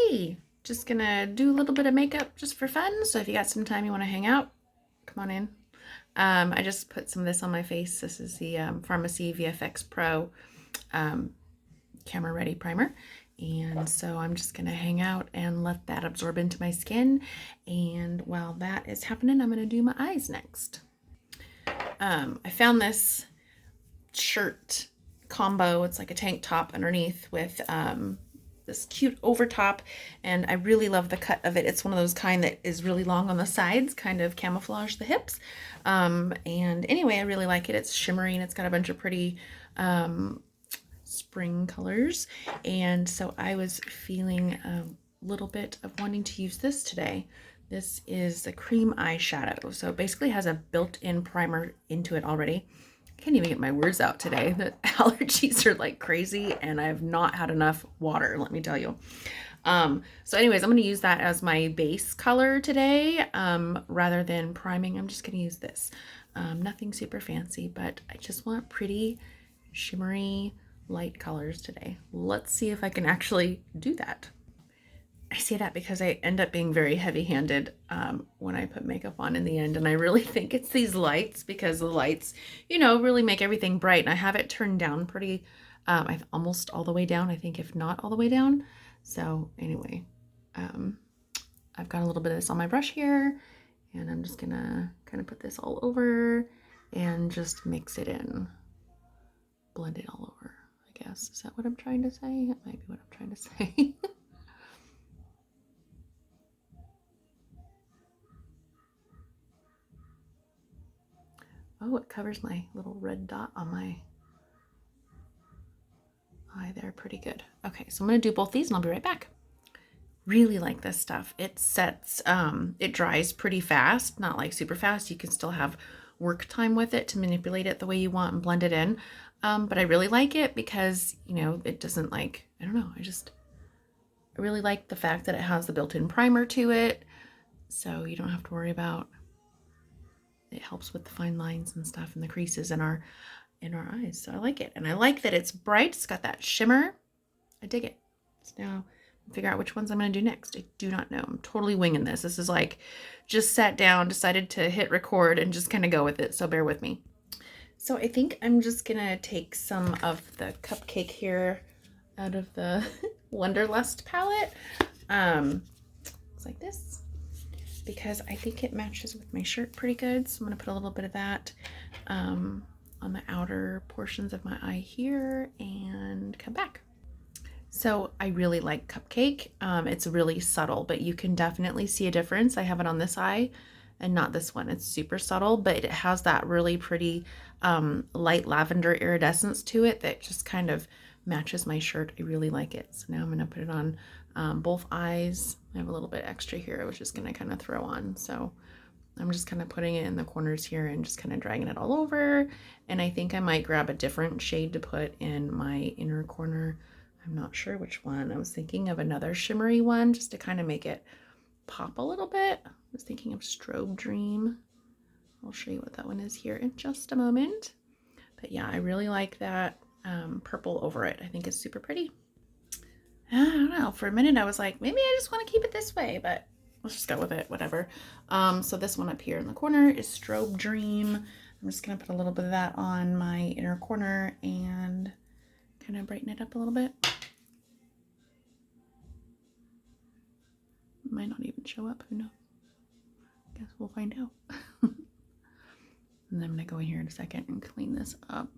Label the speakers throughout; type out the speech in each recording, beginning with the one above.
Speaker 1: Hey, just gonna do a little bit of makeup just for fun. So if you got some time you want to hang out, come on in. I just put some of this on my face. This is the Pharmacy VFX Pro Camera Ready Primer. And so I'm just gonna hang out and let that absorb into my skin. And while that is happening, I'm gonna do my eyes next. I found this shirt combo. It's like a tank top underneath with this cute over top, and I really love the cut of it. It's one of those kind that is really long on the sides, kind of camouflage the hips. And anyway, I really like it. It's shimmery and it's got a bunch of pretty spring colors. And so I was feeling a little bit of wanting to use this today. This is a cream eyeshadow. So it basically has a built-in primer into it already. I can't even get my words out today. The allergies are like crazy and I have not had enough water, let me tell you. So anyways, I'm going to use that as my base color today. Rather than priming, I'm just going to use this. Nothing super fancy, but I just want pretty shimmery light colors today. Let's see if I can actually do that. I say that because I end up being very heavy-handed when I put makeup on in the end, and I really think it's these lights, because the lights, you know, really make everything bright. And I have it turned down pretty, I've almost all the way down, I think, if not all the way down. So anyway, I've got a little bit of this on my brush here, and I'm just gonna kind of put this all over and just mix it in, blend it all over, I guess. Is that what I'm trying to say? That might be what I'm trying to say. Oh, it covers my little red dot on my eye there pretty good. Okay, so I'm going to do both these and I'll be right back. Really like this stuff. It sets, it dries pretty fast, not like super fast. You can still have work time with it to manipulate it the way you want and blend it in. But I really like it because, you know, it doesn't like, I don't know, I really like the fact that it has the built-in primer to it. So you don't have to worry about, it helps with the fine lines and stuff and the creases in our eyes. So I like it. And I like that it's bright. It's got that shimmer. I dig it. So now figure out which ones I'm going to do next. I do not know. I'm totally winging this. This is like just sat down, decided to hit record and just kind of go with it. So bear with me. So I think I'm just going to take some of the cupcake here out of the Wonderlust palette. Looks like this, because I think it matches with my shirt pretty good. So I'm going to put a little bit of that on the outer portions of my eye here and come back. So I really like Cupcake. It's really subtle, but you can definitely see a difference. I have it on this eye and not this one. It's super subtle, but it has that really pretty light lavender iridescence to it that just kind of matches my shirt. I really like it. So now I'm going to put it on both eyes. I have a little bit extra here I was just going to kind of throw on. So I'm just kind of putting it in the corners here and just kind of dragging it all over. And I think I might grab a different shade to put in my inner corner. I'm not sure which one. I was thinking of another shimmery one just to kind of make it pop a little bit. I was thinking of Strobe Dream. I'll show you what that one is here in just a moment. But yeah, I really like that purple over it. I think it's super pretty. I don't know. For a minute, I was like, maybe I just want to keep it this way, but let's just go with it, whatever. So this one up here in the corner is Strobe Dream. I'm just going to put a little bit of that on my inner corner and kind of brighten it up a little bit. Might not even show up, who knows? Guess we'll find out. And then I'm going to go in here in a second and clean this up.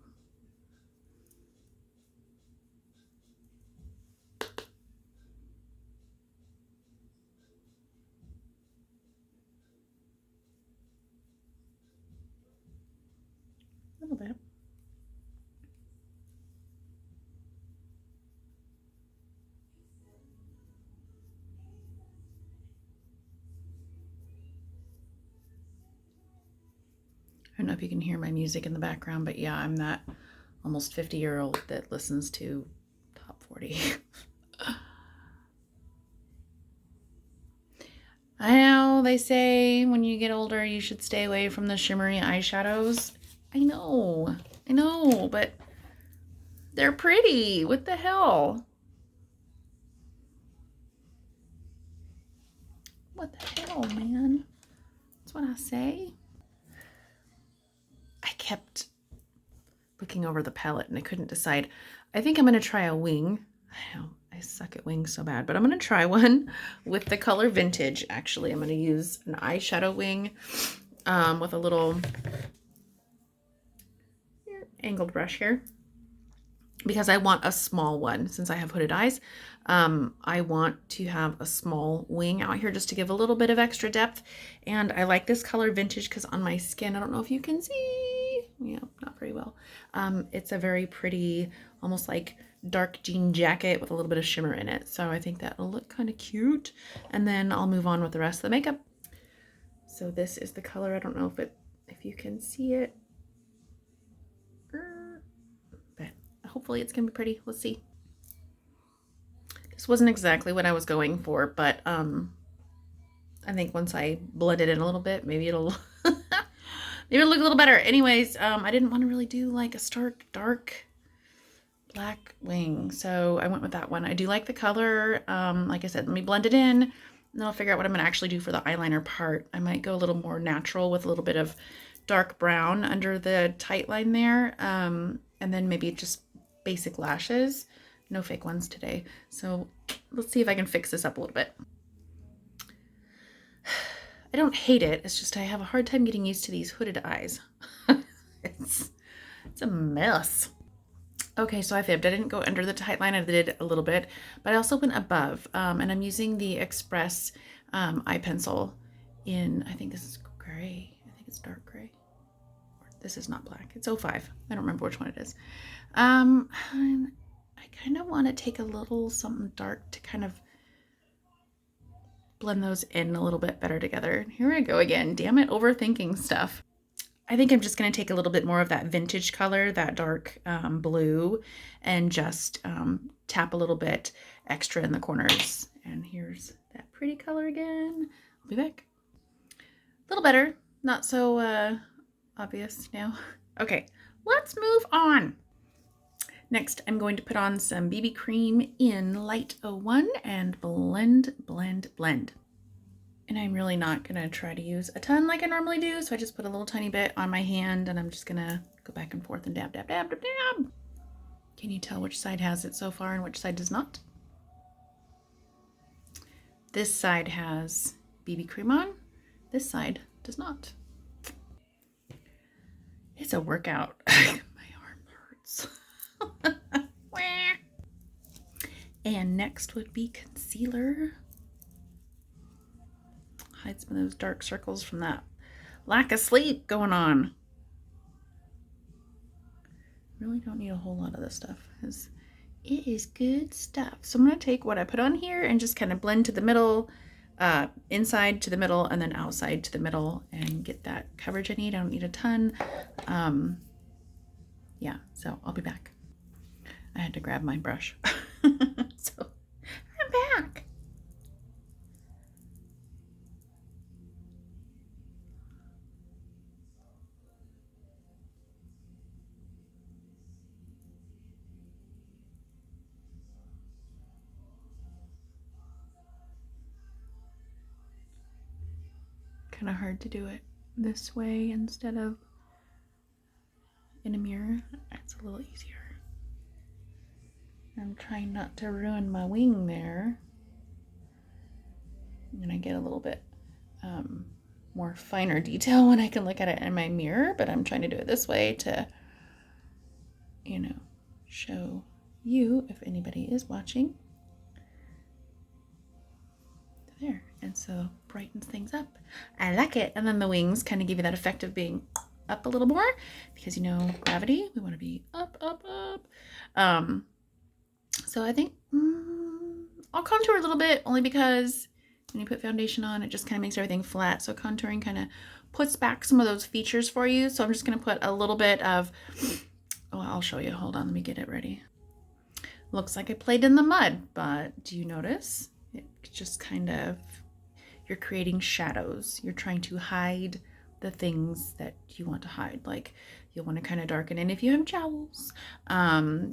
Speaker 1: A little bit. I don't know if you can hear my music in the background, but yeah, I'm that almost 50-year-old that listens to top 40. I know they say when you get older, you should stay away from the shimmery eyeshadows. I know, but they're pretty. What the hell? What the hell, man? That's what I say. I kept looking over the palette and I couldn't decide. I think I'm going to try a wing. I know, I suck at wings so bad, but I'm going to try one with the color Vintage. Actually, I'm going to use an eyeshadow wing with a little angled brush here, because I want a small one. Since I have hooded eyes, I want to have a small wing out here just to give a little bit of extra depth. And I like this color Vintage because on my skin, I don't know if you can see, yeah, not very well. It's a very pretty, almost like dark jean jacket with a little bit of shimmer in it. So I think that'll look kind of cute. And then I'll move on with the rest of the makeup. So this is the color. I don't know if you can see it, but hopefully it's gonna be pretty. Let's see. This wasn't exactly what I was going for, but I think once I blend it in a little bit, maybe it'll maybe it'll look a little better. Anyways, I didn't want to really do like a stark dark black wing, so I went with that one. I do like the color. Like I said, let me blend it in, and then I'll figure out what I'm gonna actually do for the eyeliner part. I might go a little more natural with a little bit of dark brown under the tight line there, and then maybe just basic lashes. No fake ones today. So let's see if I can fix this up a little bit. I don't hate it. It's just I have a hard time getting used to these hooded eyes. It's a mess. Okay, so I fibbed. I didn't go under the tight line. I did a little bit, but I also went above. And I'm using the Express eye pencil in, I think this is gray. I think it's dark gray. This is not black. It's 05. I don't remember which one it is. I kind of want to take a little something dark to kind of blend those in a little bit better together. Here I go again. Damn it, overthinking stuff. I think I'm just going to take a little bit more of that Vintage color, that dark blue, and just tap a little bit extra in the corners. And here's that pretty color again. I'll be back. A little better. Not so obvious now. Okay, let's move on. Next, I'm going to put on some BB cream in Light 01 and blend, blend, blend. And I'm really not going to try to use a ton like I normally do, so I just put a little tiny bit on my hand, and I'm just going to go back and forth and dab, dab, dab, dab, dab. Can you tell which side has it so far and which side does not? This side has BB cream on. This side does not. It's a workout. My arm hurts. And next would be concealer. Hide some of those dark circles from that lack of sleep going on. Really don't need a whole lot of this stuff because it is good stuff. So I'm going to take what I put on here and just kind of blend to the middle, inside to the middle, and then outside to the middle, and get that coverage I need. I don't need a ton. Yeah, so I'll be back. I had to grab my brush. So I'm back. Kind of hard to do it this way instead of in a mirror. It's a little easier. I'm trying not to ruin my wing there. And I get a little bit more finer detail when I can look at it in my mirror, but I'm trying to do it this way to, you know, show you if anybody is watching. There, and so brightens things up. I like it. And then the wings kind of give you that effect of being up a little more because, you know, gravity, we want to be up, up, up. So I think I'll contour a little bit, only because when you put foundation on, it just kind of makes everything flat. So contouring kind of puts back some of those features for you. So I'm just going to put a little bit of, oh, I'll show you. Hold on, let me get it ready. Looks like I played in the mud, but do you notice? It just kind of, you're creating shadows. You're trying to hide the things that you want to hide. Like You'll want to kind of darken in if you have jowls.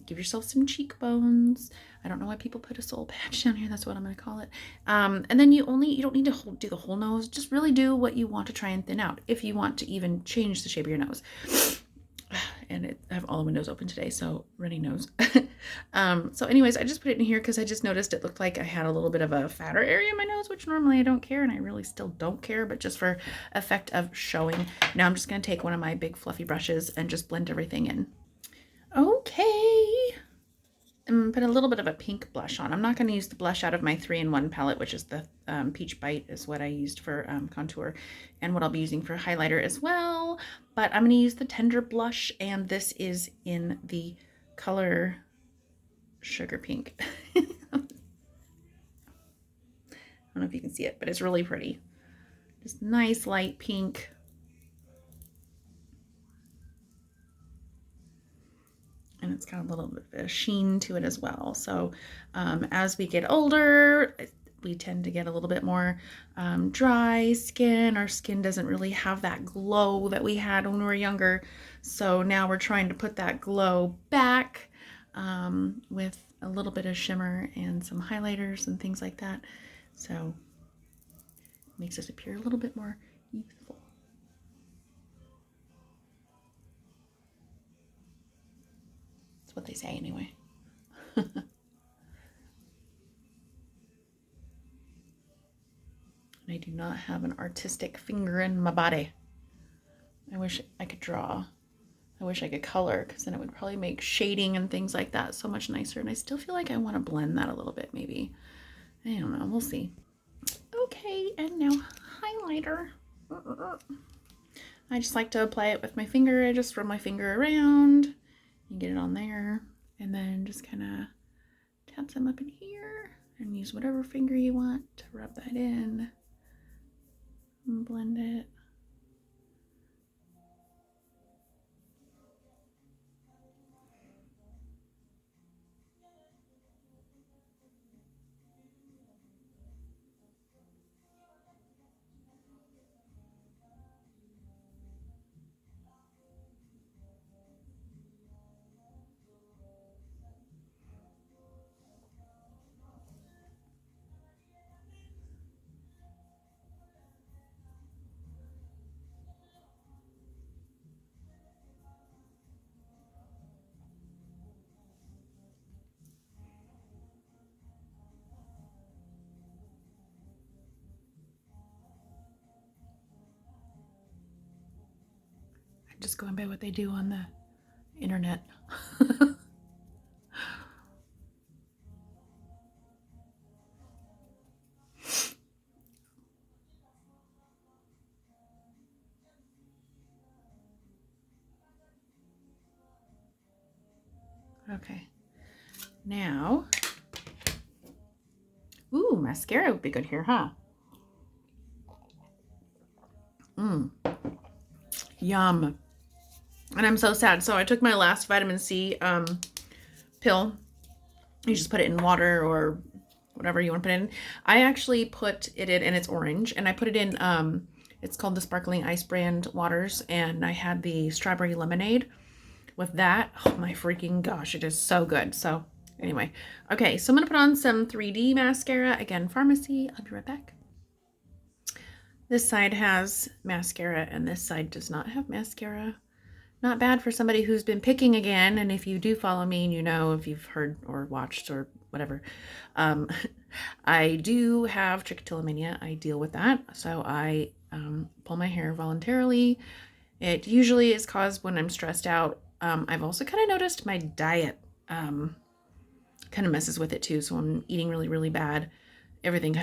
Speaker 1: Give yourself some cheekbones. I don't know why people put a soul patch down here. That's what I'm going to call it. And then you don't need to do the whole nose. Just really do what you want to try and thin out. If you want to even change the shape of your nose. And I have all the windows open today, so runny nose. So anyways, I just put it in here because I just noticed it looked like I had a little bit of a fatter area in my nose, which normally I don't care, and I really still don't care, but just for effect of showing. Now I'm just going to take one of my big fluffy brushes and just blend everything in. Okay. And put a little bit of a pink blush on. I'm not going to use the blush out of my 3-in-1 palette, which is the Peach Bite is what I used for contour and what I'll be using for highlighter as well. But I'm going to use the Tender Blush, and this is in the color Sugar Pink. I don't know if you can see it, but it's really pretty. Just nice light pink. And it's got a little bit of a sheen to it as well. So as we get older, we tend to get a little bit more dry skin. Our skin doesn't really have that glow that we had when we were younger. So now we're trying to put that glow back with a little bit of shimmer and some highlighters and things like that. So it makes us appear a little bit more youthful. That's what they say anyway. I do not have an artistic finger in my body. I wish I could draw. I wish I could color, because then it would probably make shading and things like that so much nicer. And I still feel like I want to blend that a little bit, maybe. I don't know. We'll see. Okay, and now highlighter. I just like to apply it with my finger. I just run my finger around and get it on there. And then just kind of tap some up in here and use whatever finger you want to rub that in. And blend it. Just going by what they do on the internet. Okay. Now, ooh, mascara would be good here, huh? Yum. And I'm so sad. So I took my last vitamin C pill. You just put it in water or whatever you want to put it in. I actually put it in, and it's orange, and I put it in, it's called the Sparkling Ice brand waters, and I had the strawberry lemonade with that. Oh my freaking gosh, it is so good. So anyway, okay, so I'm going to put on some 3D mascara. Again, Pharmacy. I'll be right back. This side has mascara, and this side does not have mascara. Not bad for somebody who's been picking again, and if you do follow me and you know, if you've heard or watched or whatever, I do have trichotillomania. I deal with that, so I pull my hair voluntarily. It usually is caused when I'm stressed out. I've also kind of noticed my diet kind of messes with it too, so I'm eating really, really bad. Everything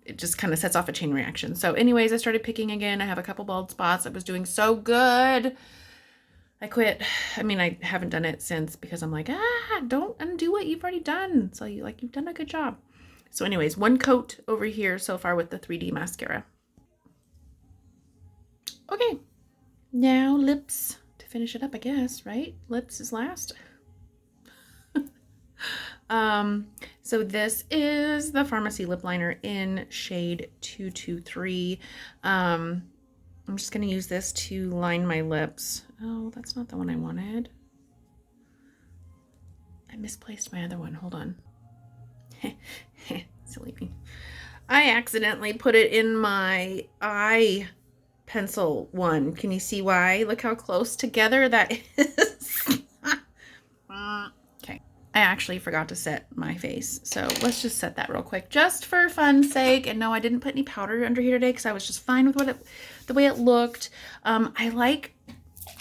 Speaker 1: it just kind of sets off a chain reaction. So anyways, I started picking again. I have a couple bald spots. I was doing so good. I quit. I mean, I haven't done it since, because I'm like, don't undo what you've already done. So you've done a good job. So anyways, one coat over here so far with the 3D mascara. Okay, now lips to finish it up, I guess, right? Lips is last. So this is the Pharmacy lip liner in shade 223. I'm just going to use this to line my lips. Oh, that's not the one I wanted. I misplaced my other one. Hold on. Silly me. I accidentally put it in my eye pencil one. Can you see why? Look how close together that is. Okay. I actually forgot to set my face. So let's just set that real quick just for fun's sake. And no, I didn't put any powder under here today because I was just fine with the way it looked. I like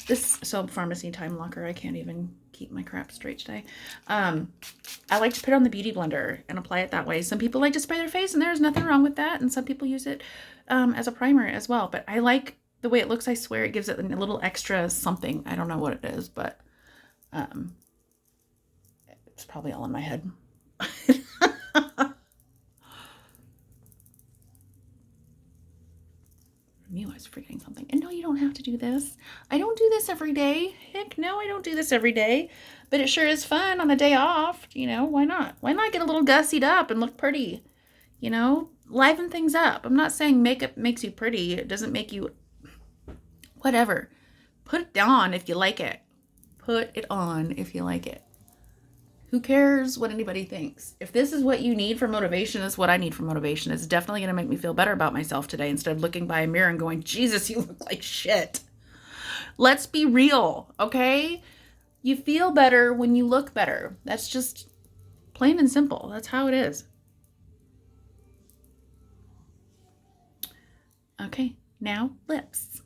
Speaker 1: this. So Pharmacy Time Locker. I can't even keep my crap straight today. I like to put it on the Beauty Blender and apply it that way. Some people like to spray their face, and there's nothing wrong with that. And some people use it as a primer as well. But I like the way it looks. I swear it gives it a little extra something. I don't know what it is, but it's probably all in my head. I knew I was forgetting something. And no, you don't have to do this. I don't do this every day. Heck no, I don't do this every day. But it sure is fun on a day off. You know, why not? Why not get a little gussied up and look pretty? You know, liven things up. I'm not saying makeup makes you pretty. It doesn't make you whatever. Put it on if you like it. Put it on if you like it. Who cares what anybody thinks? If this is what you need for motivation, is what I need for motivation. It's definitely going to make me feel better about myself today instead of looking by a mirror and going, Jesus, you look like shit. Let's be real, okay? You feel better when you look better. That's just plain and simple. That's how it is. Okay, now lips.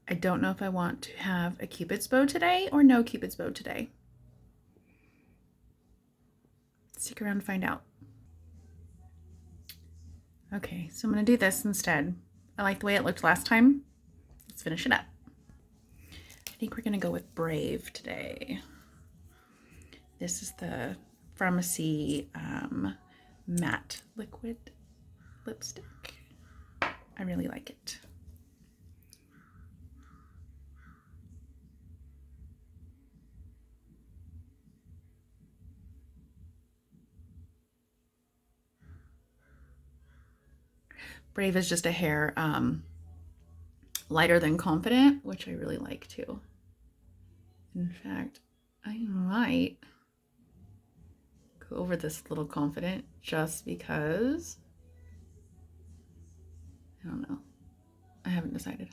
Speaker 1: I don't know if I want to have a Cupid's bow today or no Cupid's bow today. Stick around to find out. Okay, so I'm going to do this instead. I like the way it looked last time. Let's finish it up. I think we're going to go with Brave today. This is the Pharmacy matte liquid lipstick. I really like it. Brave is just a hair lighter than Confident, which I really like too. In fact, I might go over this little Confident just because, I don't know. I haven't decided.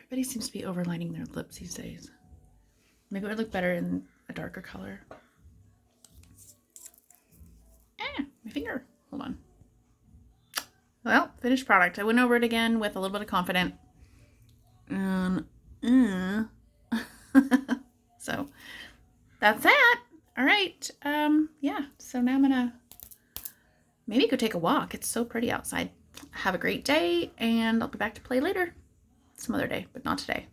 Speaker 1: Everybody seems to be overlining their lips these days. Maybe it would look better in a darker color. My finger. Hold on. Well, finished product. I went over it again with a little bit of Confident. So that's that. All right. Yeah. So now I'm gonna maybe go take a walk. It's so pretty outside. Have a great day, and I'll be back to play later. Some other day, but not today.